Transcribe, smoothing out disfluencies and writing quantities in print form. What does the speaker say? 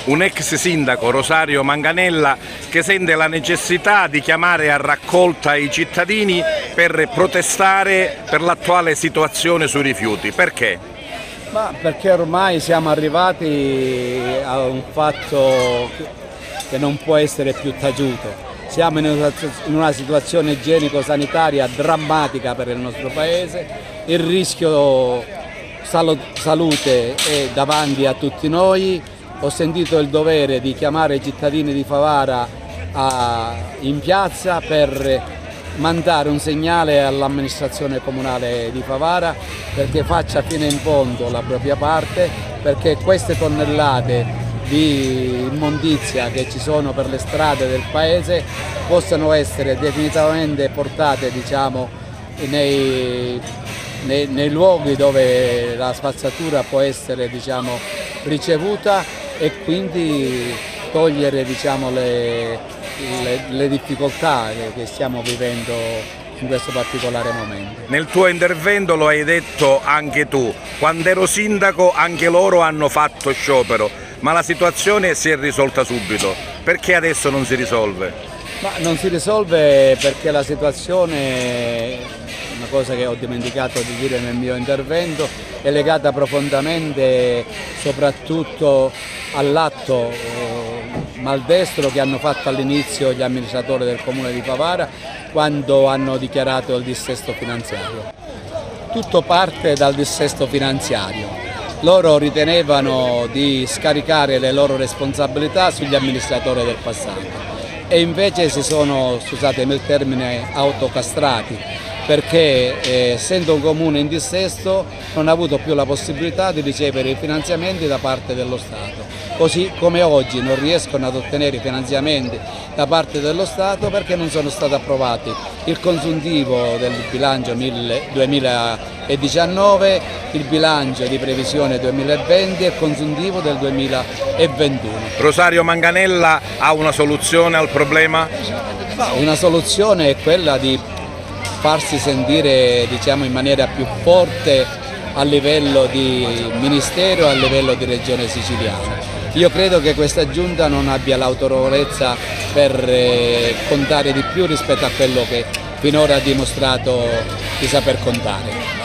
un ex sindaco, Rosario Manganella, che sente la necessità di chiamare a raccolta i cittadini per protestare per l'attuale situazione sui rifiuti. Perché? Ma perché ormai siamo arrivati a un fatto che non può essere più taciuto. Siamo in una situazione igienico-sanitaria drammatica per il nostro Paese, il rischio salute è davanti a tutti noi. Ho sentito il dovere di chiamare i cittadini di Favara in piazza per mandare un segnale all'amministrazione comunale di Favara perché faccia fino in fondo la propria parte, perché queste tonnellate di immondizia che ci sono per le strade del paese possano essere definitivamente portate, diciamo, nei luoghi dove la spazzatura può essere, diciamo, ricevuta e quindi togliere, diciamo, le difficoltà che stiamo vivendo in questo particolare momento. Nel tuo intervento lo hai detto anche tu, quando ero sindaco anche loro hanno fatto sciopero, ma la situazione si è risolta subito. Perché adesso non si risolve? Ma non si risolve perché la situazione, una cosa che ho dimenticato di dire nel mio intervento, è legata profondamente soprattutto all'atto maldestro che hanno fatto all'inizio gli amministratori del comune di Favara quando hanno dichiarato il dissesto finanziario. Tutto parte dal dissesto finanziario. Loro ritenevano di scaricare le loro responsabilità sugli amministratori del passato e invece si sono, scusatemi il termine, autocastrati, perché essendo un comune in dissesto non ha avuto più la possibilità di ricevere i finanziamenti da parte dello Stato, così come oggi non riescono ad ottenere i finanziamenti da parte dello Stato perché non sono stati approvati il consuntivo del bilancio 2019, il bilancio di previsione 2020 e il consuntivo del 2021. Rosario Manganella ha una soluzione al problema? Una soluzione è quella di farsi sentire, diciamo, in maniera più forte a livello di Ministero e a livello di Regione Siciliana. Io credo che questa Giunta non abbia l'autorevolezza per contare di più rispetto a quello che finora ha dimostrato di saper contare.